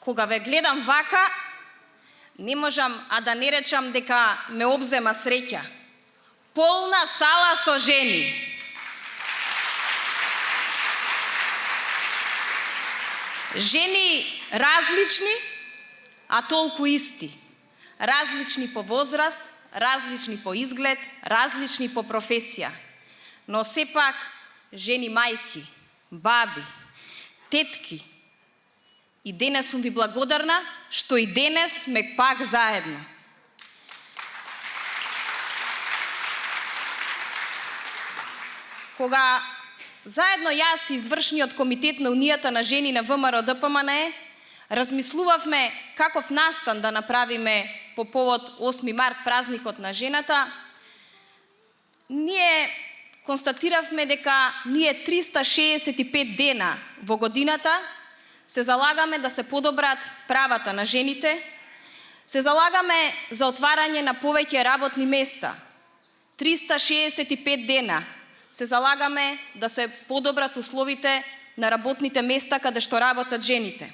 Кога ве гледам вака, не можам а да не речам дека ме обзема среќа. Полна сала со жени. Жени различни, а толку исти. Различни по возраст, различни по изглед, различни по професија. Но сепак жени мајки, баби, тетки. И денес сум ви благодарна што и денес сме пак заедно. Кога заедно јас и извршниот комитет на Унијата на жени на ВМРО-ДПМНЕ размислувавме каков настан да направиме по повод 8 март, празникот на жената, ние констатиравме дека ние 365 дена во годината се залагаме да се подобрат правата на жените, се залагаме за отварање на повеќе работни места. 365 дена се залагаме да се подобрат условите на работните места каде што работат жените.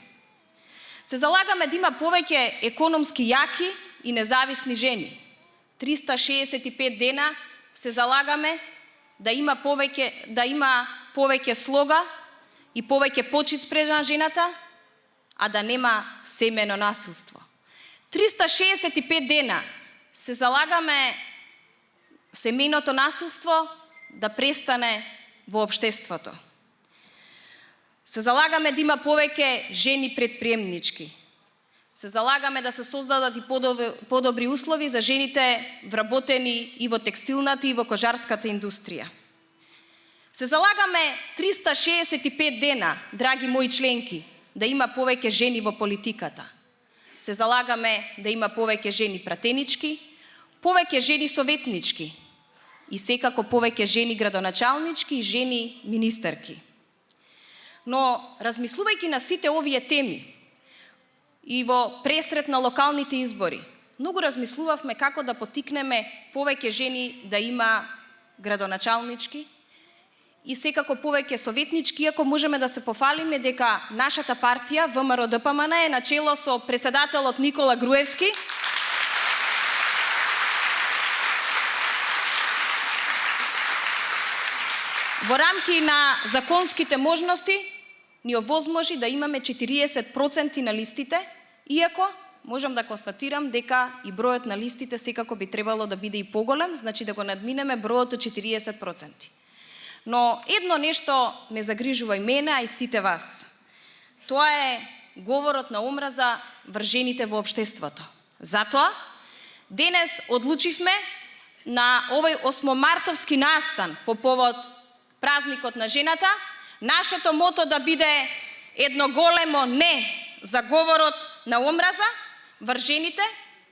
Се залагаме да има повеќе економски јаки и независни жени. 365 дена се залагаме да има повеќе слога и повеќе почит спрема жената, а да нема семено насилство. 365 дена се залагаме семејното насилство да престане во општеството. Се залагаме да има повеќе жени предприемнички. Се залагаме да се создадат и подобри услови за жените вработени и во текстилната и во кожарската индустрија. Се залагаме 365 дена, драги мои членки, да има повеќе жени во политиката. Се залагаме да има повеќе жени пратенички, повеќе жени советнички и секако повеќе жени градоначалнички и жени министерки. Но, размислувајќи на сите овие теми и во пресрет на локалните избори, многу размислувавме како да поттикнеме повеќе жени да има градоначалнички и секако повеќе советнички, иако можеме да се пофалиме дека нашата партија, ВМРО-ДПМН, е начело со председателот Никола Груевски, во рамки на законските можности ни овозможи да имаме 40% на листите, иако можам да констатирам дека и бројот на листите секако би требало да биде и поголем, значи да го надминеме бројот од 40%. Но едно нешто ме загрижува и мене, а и сите вас. Тоа е говорот на омраза врз жените во општеството. Затоа, денес одлучивме на овој 8-мартовски настан по повод празникот на жената, нашето мото да биде едно големо не за говорот на омраза врз жените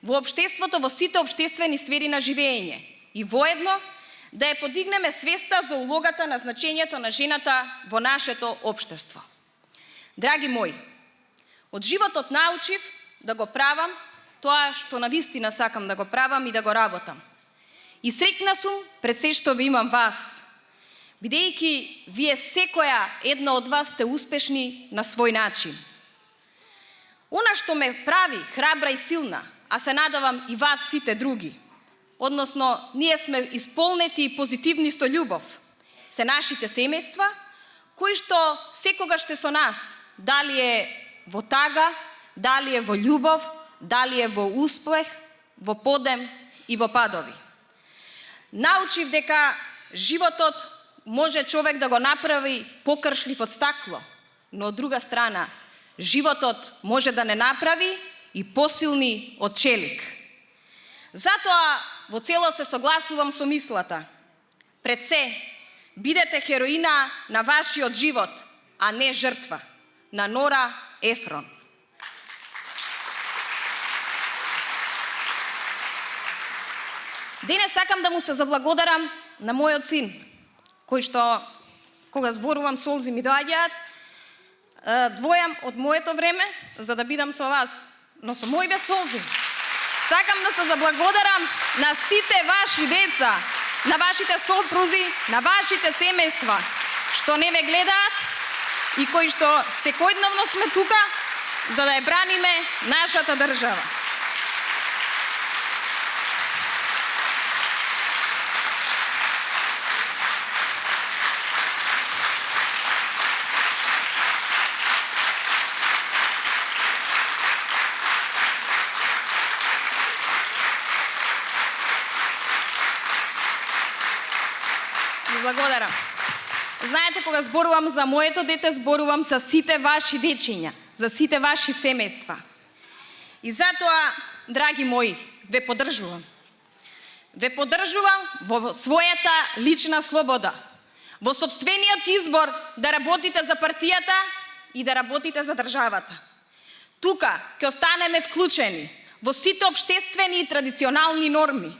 во општеството, во сите општествени сфери на живење. И воедно да ја подигнеме свеста за улогата на значењето на жената во нашето општество. Драги мои, од животот научив да го правам тоа што навистина сакам да го правам и да го работам. И среќна сум пред се што ви имам вас, бидејќи вие секоја една од вас сте успешни на свој начин. Она што ме прави храбра и силна, а се надавам и вас сите други, односно ние сме исполнети и позитивни со љубов, се нашите семејства, кои што секогаш сте со нас, дали е во тага, дали е во љубов, дали е во успех, во подем и во падови. Научив дека животот може човек да го направи покршлив од стакло, но од друга страна, животот може да не направи и посилни од челик. Затоа во цело се согласувам со мислата. Пред се, бидете хероина на вашиот живот, а не жртва. На Нора Ефрон. Денес сакам да му се заблагодарам на мојот син, кој што, кога зборувам, солзи ми доаѓаат, двојам од моето време, за да бидам со вас, но со мои без солзи. Сакам да се заблагодарам на сите ваши деца, на вашите сопрузи, на вашите семејства, што не ве гледаат и кои што секојдневно сме тука за да ја браниме нашата држава. Благодарам. Знаете, кога зборувам за моето дете, зборувам за сите ваши дечиња, за сите ваши семејства. И затоа, драги мои, ве поддржувам. Ве поддржувам во својата лична слобода, во сопствениот избор да работите за партијата и да работите за државата. Тука ќе останеме вклучени во сите општествени и традиционални норми.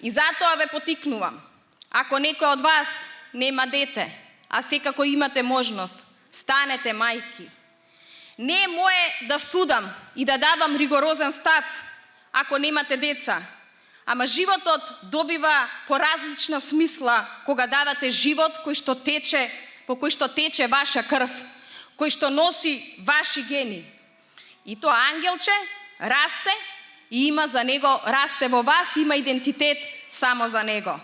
И затоа ве потикнувам. Ако некој од вас нема дете, а секако имате можност, станете мајки. Не е мое да судам и да давам ригорозен став ако немате деца, ама животот добива поразлична смисла кога давате живот по кој што тече ваша крв, кој што носи ваши гени. И тоа ангелче расте и има за него, расте во вас, има идентитет само за него.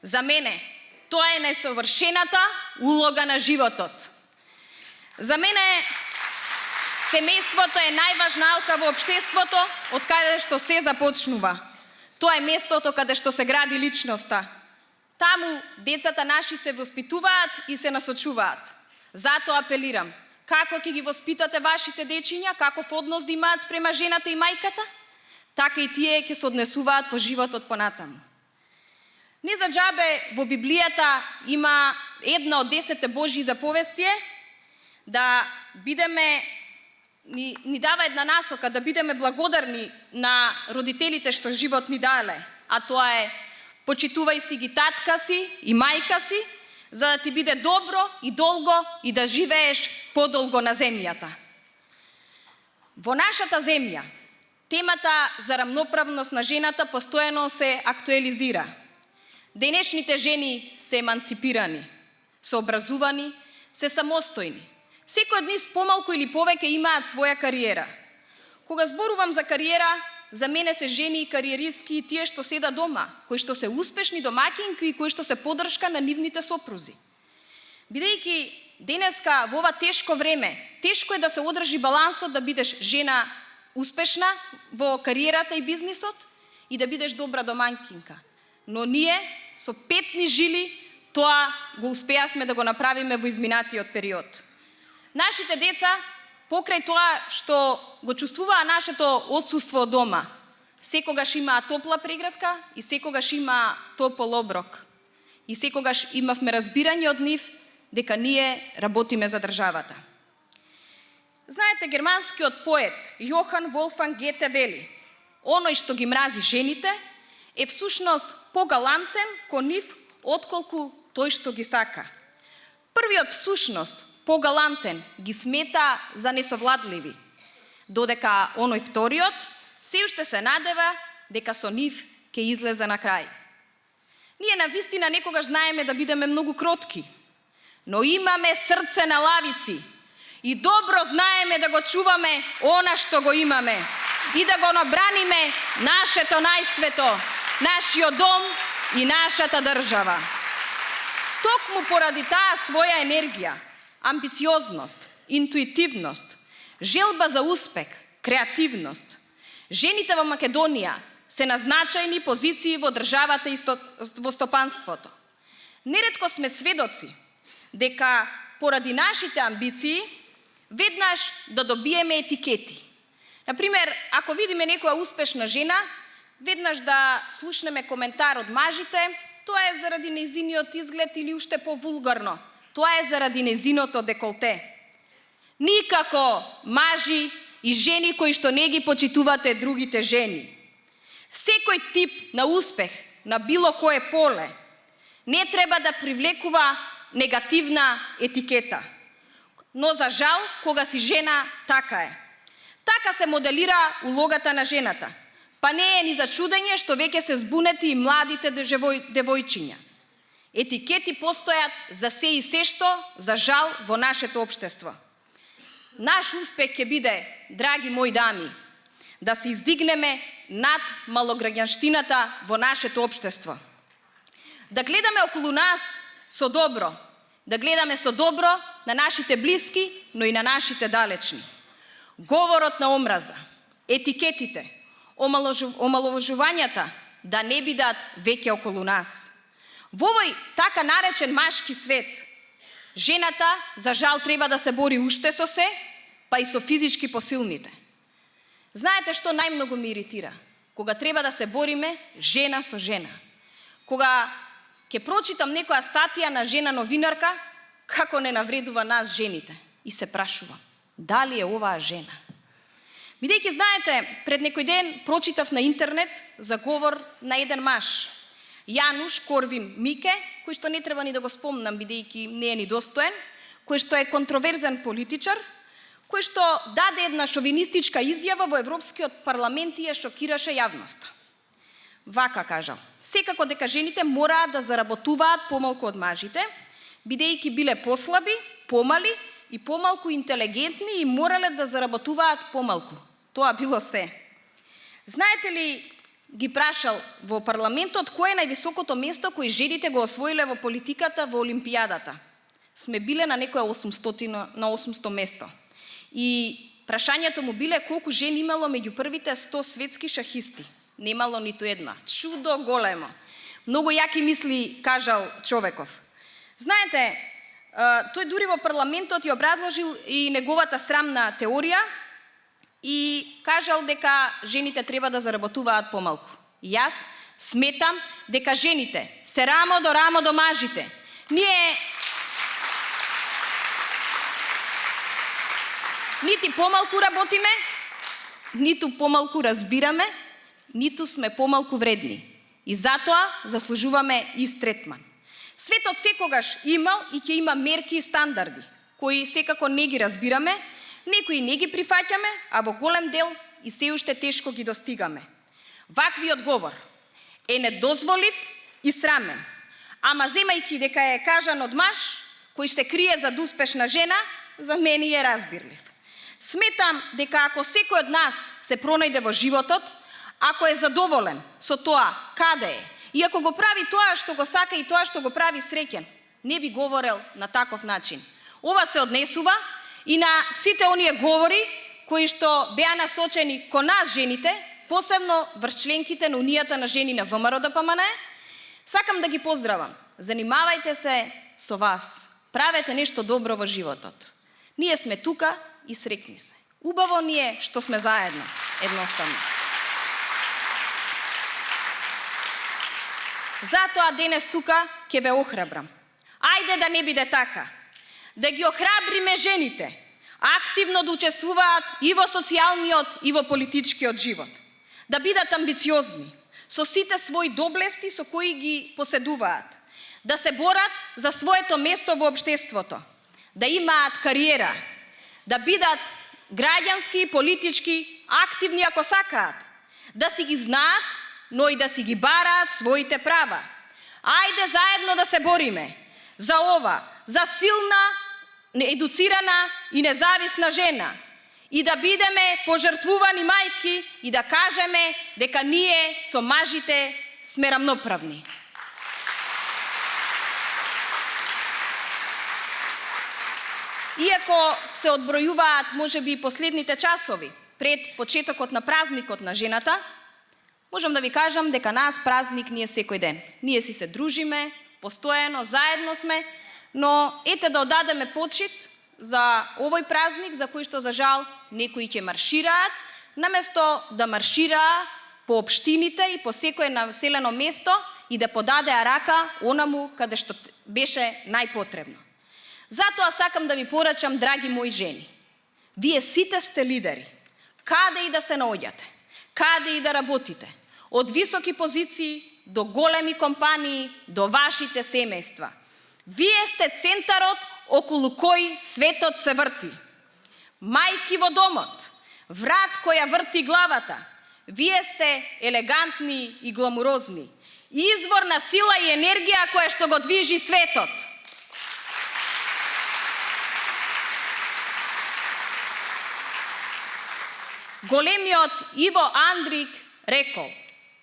За мене, тоа е најсовршената улога на животот. За мене, семејството е најважналка во општеството, од каде што се започнува. Тоа е местото каде што се гради личноста. Таму децата наши се воспитуваат и се насочуваат. Затоа апелирам, како ќе ги воспитате вашите дечиња, каков однос да имаат спрема жената и мајката, така и тие ќе се однесуваат во животот понатаму. Не за џабе во Библијата има една од 10 Божји заповести да бидеме, ни дава една насока, да бидеме благодарни на родителите што живот ни дале, а тоа е почитувај си ги татка си и мајка си, за да ти биде добро и долго и да живееш подолго на земјата. Во нашата земја, темата за рамноправност на жената постојано се актуализира. Денешните жени се еманципирани, се образувани, се самостојни. Секој од нив помалку или повеќе имаат своја кариера. Кога зборувам за кариера, за мене се жени и кариеристки и тие што седат дома, кои што се успешни домаќинки и кои што се поддршка на нивните сопрузи. Бидејќи денеска во ова тешко време, тешко е да се одржи балансот да бидеш жена успешна во кариерата и бизнисот и да бидеш добра домаќинка. Но ние со петни жили тоа го успеавме да го направиме во изминатиот период. Нашите деца, покрај тоа што го чувствуваа нашето отсуство од дома, секогаш имаа топла прегратка и секогаш имаа топол оброк. И секогаш имавме разбирање од нив дека ние работиме за државата. Знаете, германскиот поет Јохан Волфганг Гете вели: оној што ги мрази жените е всушност погалантен кон нив отколку тој што ги сака. Првиот всушност погалантен ги смета за несовладливи, додека оној вториот се уште се надева дека со нив ќе излезе на крај. Ние навистина некогаш знаеме да бидеме многу кротки, но имаме срце на лавици и добро знаеме да го чуваме она што го имаме и да го набраниме нашето најсвето, нашиот дом и нашата држава. Токму поради таа своја енергија, амбициозност, интуитивност, желба за успех, креативност, жените во Македонија се на значајни позиции во државата и во стопанството. Неретко сме сведоци дека поради нашите амбиции веднаш да добиеме етикети. Например, ако видиме некоја успешна жена, веднаш да слушнеме коментар од мажите, тоа е заради нејзиниот изглед или уште повулгарно, тоа е заради нејзиното деколте. Никако мажи и жени кои што не ги почитувате другите жени. Секој тип на успех на било кое поле не треба да привлекува негативна етикета. Но за жал, кога си жена, така е. Така се моделира улогата на жената. Па не е ни за чудење што веќе се збунети и младите девојчиња. Етикети постојат за се и се што, за жал, во нашето општество. наш успех ќе биде, драги мои дами, да се издигнеме над малограѓанштината во нашето општество. Да гледаме околу нас со добро, да гледаме со добро на нашите блиски, но и на нашите далечни. Говорот на омраза, етикетите, омаловажувањата да не бидат веќе околу нас. Во овој така наречен машки свет, жената, за жал, треба да се бори уште со се, па и со физички посилните. Знаете што најмногу ми иритира? Кога треба да се бориме жена со жена. Кога ќе прочитам некоја статија на жена новинарка, како не навредува нас жените. И се прашувам, дали е оваа жена? Бидејќи, знаете, пред некој ден прочитав на интернет за говор на еден маж, Јануш Корвин Мике, кој што не треба ни да го спомнам, бидејќи не е ни достоен, кој што е контроверзен политичар, кој што даде една шовинистичка изјава во Европскиот парламент и ја шокираше јавноста. Вака кажал: секако дека жените мораат да заработуваат помалку од мажите, бидејќи биле послаби, помали и помалку интелигентни и морале да заработуваат помалку. Тоа било се. Знаете ли, ги прашал во парламентот кој е највисокото место кој жените го освоиле во политиката во Олимпијадата. Сме биле на некоја 800 место. И прашањето му биле колку жени имало меѓу првите 100 светски шахисти. Немало ниту една. Чудо големо. Многу јаки мисли кажал човеков. Знаете, тој дури во парламентот ја образложил и неговата срамна теорија и кажал дека жените треба да заработуваат помалку. Јас сметам дека жените се рамо до мажите. Ние нити помалку работиме, ниту помалку разбираме, ниту сме помалку вредни. И затоа заслужуваме ист третман. Светот секогаш имал и ќе има мерки и стандарди, кои секако не ги разбираме, некои не ги прифаќаме, а во голем дел и се уште тешко ги достигаме. Ваквиот говор е недозволив и срамен, ама земајќи дека е кажан од маж, кој ще крие зад успешна жена, за мене е разбирлив. Сметам дека ако секој од нас се пронајде во животот, ако е задоволен со тоа каде е, и ако го прави тоа што го сака и тоа што го прави среќен, не би говорел на таков начин. Ова се однесува и на сите оние говори кои што беа насочени кон нас жените, посебно врз членките на Унијата на жени на ВМРО ДПМН. Сакам да ги поздравам. Занимавајте се со вас. Правете нешто добро во животот. Ние сме тука и срекни се. Убаво ни е што сме заедно, едноставно. Затоа денес тука ќе ве охрабрам. Ајде да не биде така. Да ги охрабриме жените, активно да учествуваат и во социјалниот и во политичкиот живот. Да бидат амбициозни, со сите своји доблести со кои ги поседуваат. Да се борат за своето место во општеството. Да имаат кариера. Да бидат граѓански и политички активни ако сакаат. Да си ги знаат, но и да си ги бараат своите права. Ајде заедно да се бориме за ова, за силна, едуцирана и независна жена и да бидеме пожртвувани мајки и да кажеме дека ние со мажите сме рамноправни. Иако се одбројуваат можеби последните часови пред почетокот на празникот на жената, можам да ви кажам дека нас празник ни е секој ден. Ние си се дружиме, постојано, заедно сме, но ете да одадеме почит за овој празник за кој што за жал некои ќе маршираат, наместо да маршираа по општините и по секое населено место и да подадеа рака онаму каде што беше најпотребно. Затоа сакам да ви порачам, драги мои жени, вие сите сте лидери, каде и да се наоѓате, каде и да работите, од високи позиции до големи компании, до вашите семејства. Вие сте центарот околу кој светот се врти. Мајки во домот, врат која врти главата. Вие сте елегантни и гламурозни. Извор на сила и енергија која што го движи светот. големиот Иво Андрик рекол: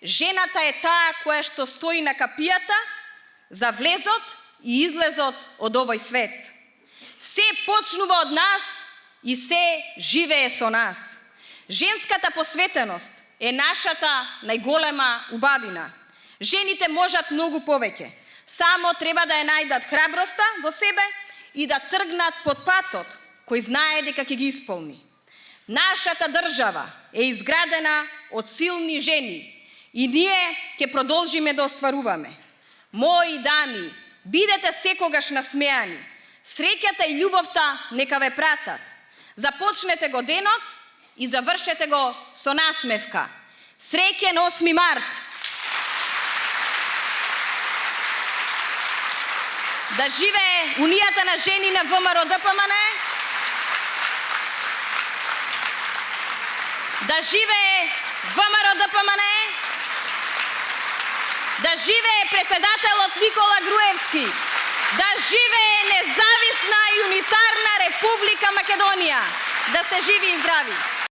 жената е таа која што стои на капијата за влезот и излезот од овој свет. Се почнува од нас и се живее со нас. Женската посветеност е нашата најголема убавина. Жените можат многу повеќе. Само треба да ја најдат храброста во себе и да тргнат под патот кој знае дека ќе ги исполни. Нашата држава е изградена од силни жени и ние ќе продолжиме да остваруваме. Мои дами, бидете секогаш насмеани. Среќата и љубовта нека ве пратат. Започнете го денот и завршете го со насмевка. Среќен 8 март! Да живее Унијата на жени на ВМРО ДПМН. Да живее ВМРО ДПМН. Да живее председателот Никола Груевски. Да живее независна и унитарна Република Македонија. Да сте живи и здрави.